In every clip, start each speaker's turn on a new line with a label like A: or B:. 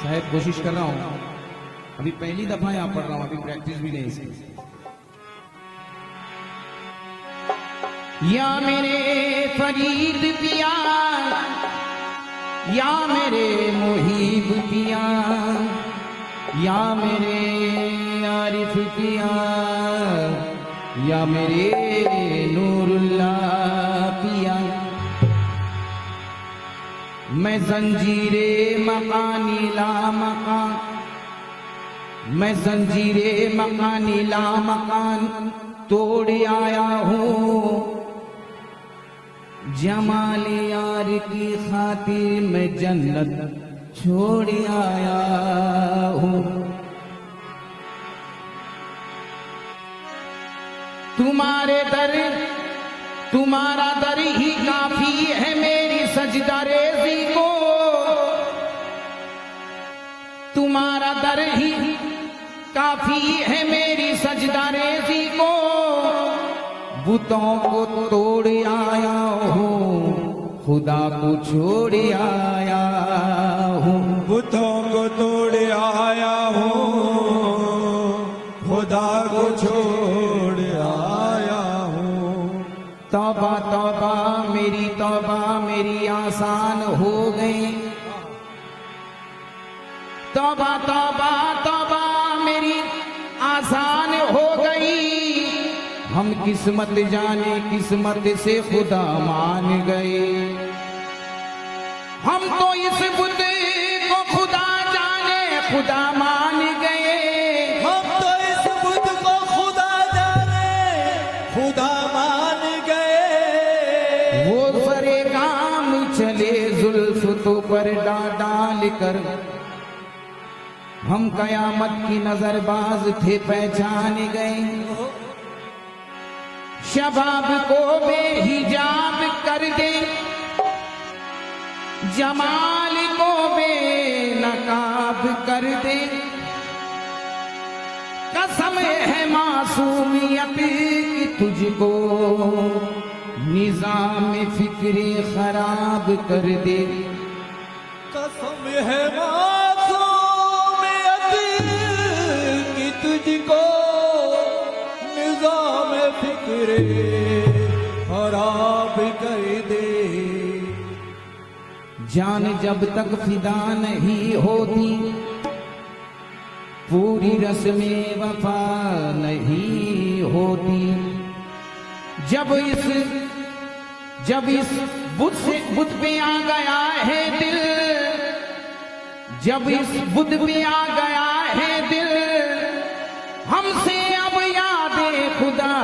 A: शायद कोशिश कर रहा हूं, अभी पहली दफा यहां पढ़ रहा हूं, अभी प्रैक्टिस भी नहीं इसकी। या मेरे फरीद पिया, या मेरे मुहीब पिया, या मेरे आरिफ पिया, या मेरे नूरुल्लाह पिया। मैं जंजीरे मकानी ला मकान, मैं जंजीरे मकानी ला मकान तोड़ आया हूँ। जमाल यार की खातिर मैं जन्नत छोड़ आया हूँ। तुम्हारे दर, तुम्हारा दर ही काफी है मेरी सजदा रेज़ी को। तुम्हारा दर ही काफी है मेरी सजदा रेज़ी को। बुतों को तोड़ आया हूँ, खुदा को छोड़ आया हूँ।
B: बुतों को तोड़ आया हूँ, खुदा को छोड़ आया हूँ।
A: तौबा तौबा मेरी आसान हो गई। तौबा तौबा मेरी आसान हो गई। हम किस्मत जाने किस्मत से खुदा मान गए। हम तो इस बुत को खुदा जाने खुदा मान गए।
B: हम तो इस बुत को खुदा जाने खुदा मान गए।
A: वो सरे काम चले जुल्फ तो पर डाल कर। हम कयामत की नजरबाज थे पहचान गए। शबाब को बेहिजाब कर दे, जमाल को बेनकाब कर दे। कसम है मासूमियत की तुझको निजाम फिक्रे खराब कर दे।
B: कसम है मासूमियत की तुझको निजाम फिक्रे खराब कर दे।
A: जान जब तक फिदा नहीं होती, पूरी रस्में वफा नहीं होती। जब इस बुत पे आ गया है दिल, जब इस बुत पे आ गया है दिल, हमसे अब यादें खुदा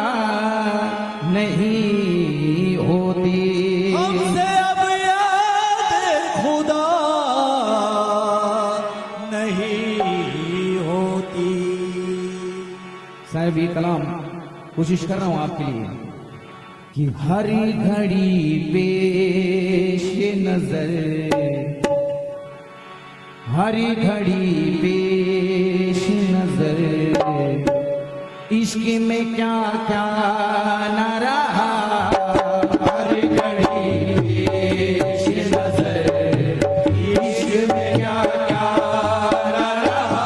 A: नहीं होती।
B: हमसे अब यादें खुदा नहीं होती।
A: साहब ये कलाम कोशिश कर रहा हूं आपके लिए कि हर घड़ी पेश नजर, हर घड़ी पेश नजर, इश्क में क्या क्या न रहा। हर घड़ी पेश नजर, इश्क में क्या क्या न रहा।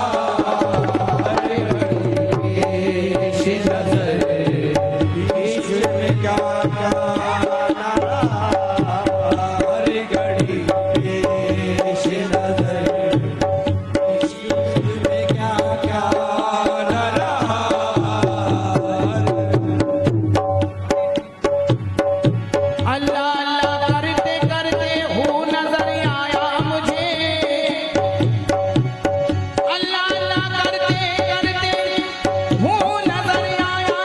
A: हर घड़ी पेश नजर,
B: इश्क में क्या क्या ना रहा। हर घड़ी पेश नजर, इश्क में क्या क्या ना रहा।
A: अल्लाह अल्लाह करते करते हो नजर आया मुझे। अल्लाह अल्लाह करते करते हो नजर आया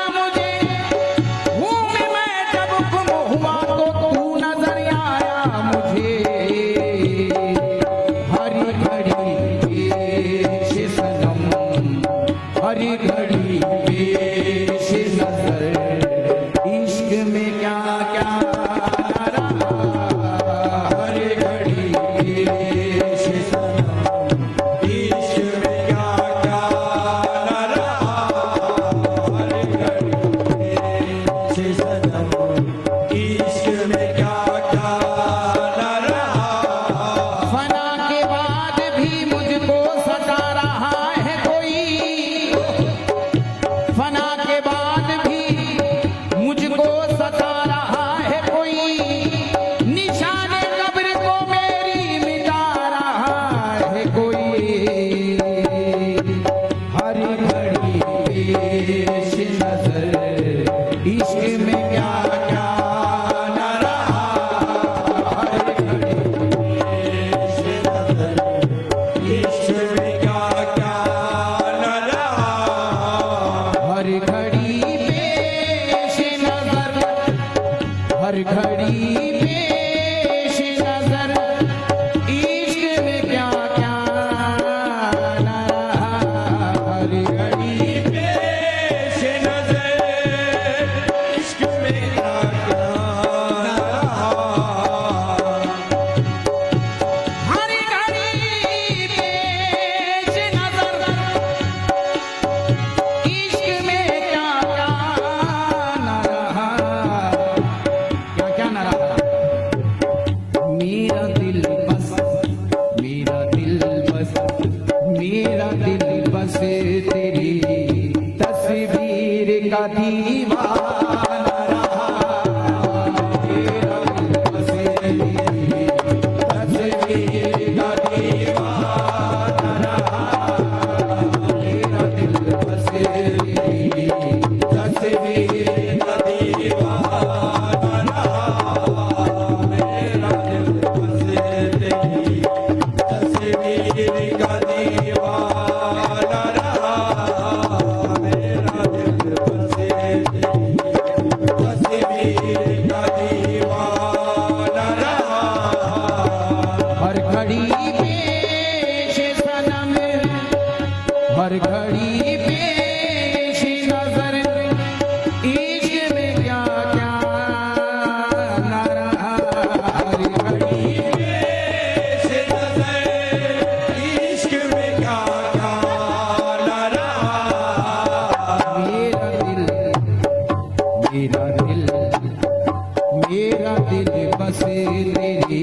A: सता रहा है कोई, निशाने कब्र को मेरी मिटा रहा है कोई।
B: हर घड़ी पेश नजर इश्क में क्या क्या न रहा। हर घड़ी पेश नजर इश्क में क्या क्या न रहा।
A: हर घड़ी पेश नजर, हर घड़ी पेश नजर इश्क में क्या क्या न रहा। हर घड़ी
B: पेश नजर इश्क में क्या क्या न रहा।
A: हर घड़ी पेश नजर इश्क में क्या क्या न रहा। क्या क्या न रहा। मेरा दिल बस, मेरा दिल बस, मेरा दिल बस तेरी तस्वीर का दीवाना रहा। मेरा दिल बस तेरी तस्वीर का दीवाना रहा। मेरा दिल बस तेरी
B: तस्वीर का दीवाना रहा। मेरा दिल बस तेरी तस्वीर का दीवाना रहा। मेरा दिल बस तेरी तस्वीर का दीवाना रहा।
A: हर घड़ी पेश सनम, हर घड़ी पेश नजर इश्क में क्या क्या न रहा। हर घड़ी
B: पेश नजर इश्क में क्या क्या न रहा।
A: मेरा दिल, मेरा दिल, मेरा दिल बस तेरी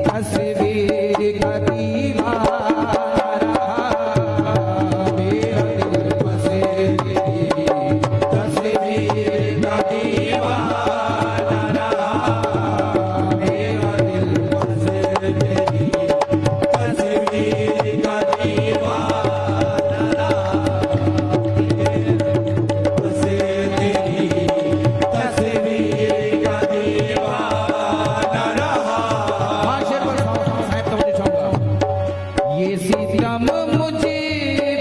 A: तस्वीर का दीवाना रहा। मेरा दिल बस तेरी
B: तस्वीर का दीवाना रहा। मेरा दिल बस तेरी तस्वीर का दीवाना रहा। बस तेरी तस्वीर का दीवाना रहा।
A: भाषा पर साहब तो मुझे चाहूंगा। ये सितम मुझे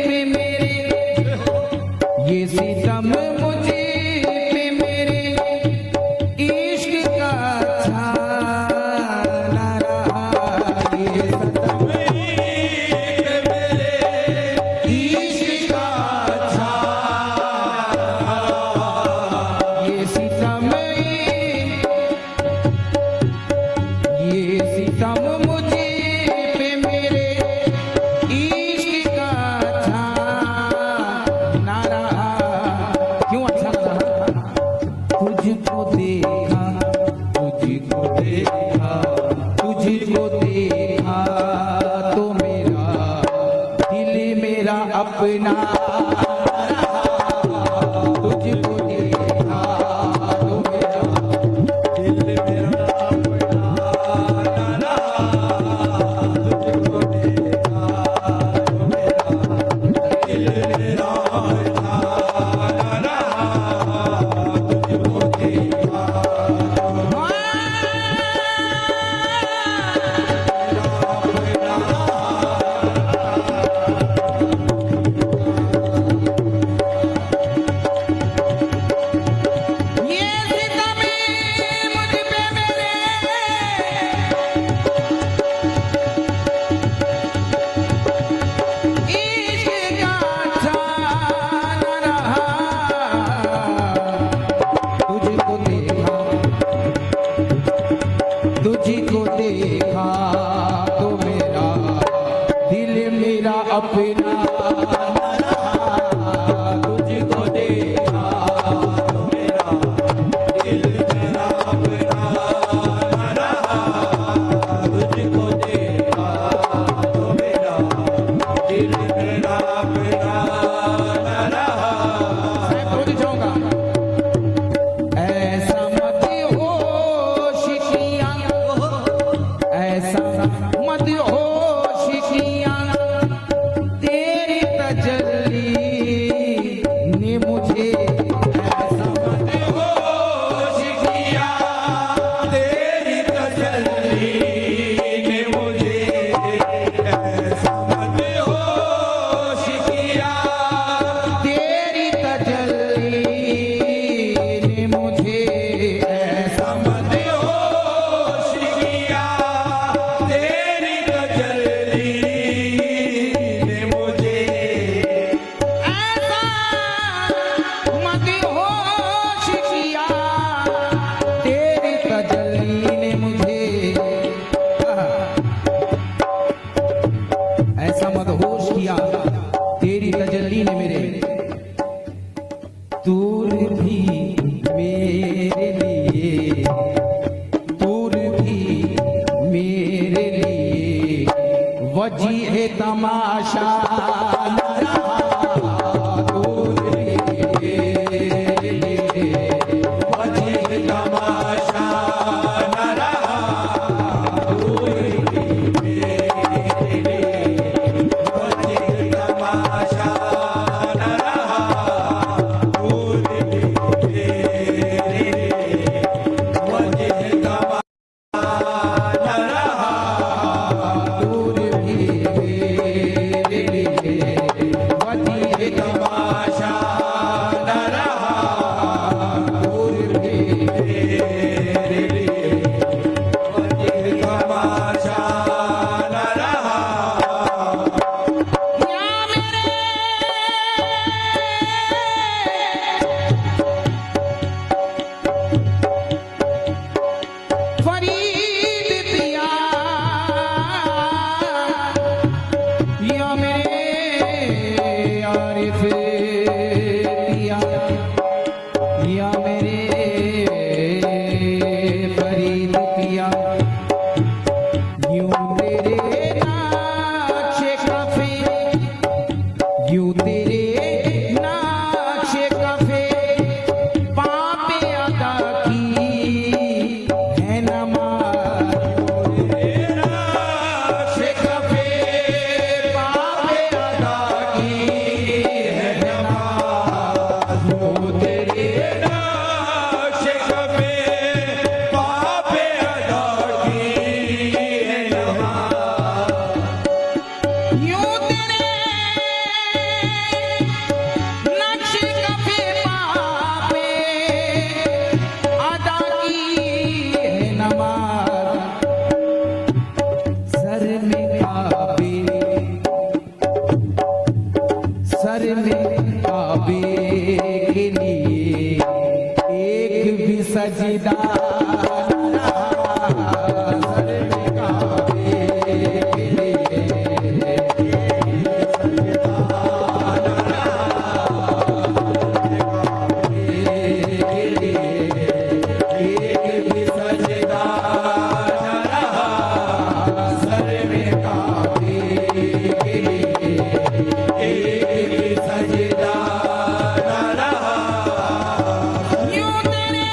A: पे मेरे, ये सितम मुझे पे मेरे इश्क का छाना रहा। ये सितम
B: मेरे इश्क का छाना रहा।
A: ये सितम, ये सितम मुझे पे मेरे इश्क का छाना रहा। क्यों अच्छा न रहा। तुझको देखा, तुझको देखा, तुझको देखा तो मेरा दिल मेरा अपना रहा। तुझको देखा तो मेरा
B: दिल मेरा अपना न रहा। तुझको देखा तो मेरा दिल मेरा अपना न रहा। तुझको देखा
A: तमाशा न रहा दूर भी
B: वही तमाशा न रहा दूर भी वही तमाशा न रहा दूर भी वही तमाशा न रहा
A: दूर भी वही
B: तमाशा न रहा
A: दूर भी
B: वही तमाशा न रहा
A: या मेरे फरीद पिया या मेरे आरिफ पिया या मेरे फरीद पिया यूं तेरे नाक़्शे कफ़े यूं तेरे नाक़्शे कफ़े पापे अदा की है नमाज़ नाक़्शे कफ़े पापे अदा की है नमाज़ यूं तेरे
B: नाक़्शे कफ़े पापे अदा की है नमाज़
A: यूं तेरे नक्शे कफ़े पापे अदा की है नमाज़ सर में काबे के लिए एक भी सजदा न रहा सर में काबे के लिए एक भी सजदा न रहा सर में काबे के लिए
B: एक भी सजदा न रहा
A: यूं तेरे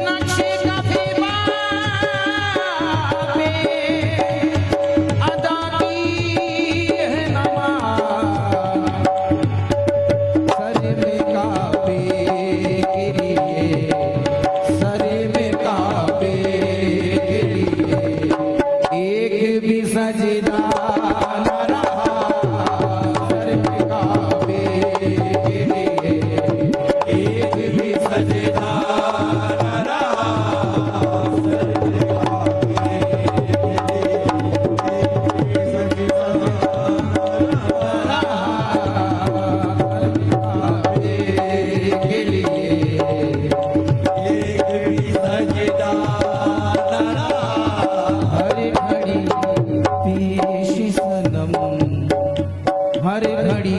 A: नक्शे कफ़े पापे अदा की है नमाज़ सर में काबे के लिए सर में काबे के लिए एक भी सजदा न रहा सर में काबे के लिए
B: एक भी सजदा न रहा
A: के लिए
B: एक भी सजदा न रहा
A: हर घड़ी पेश सनम हर घड़ी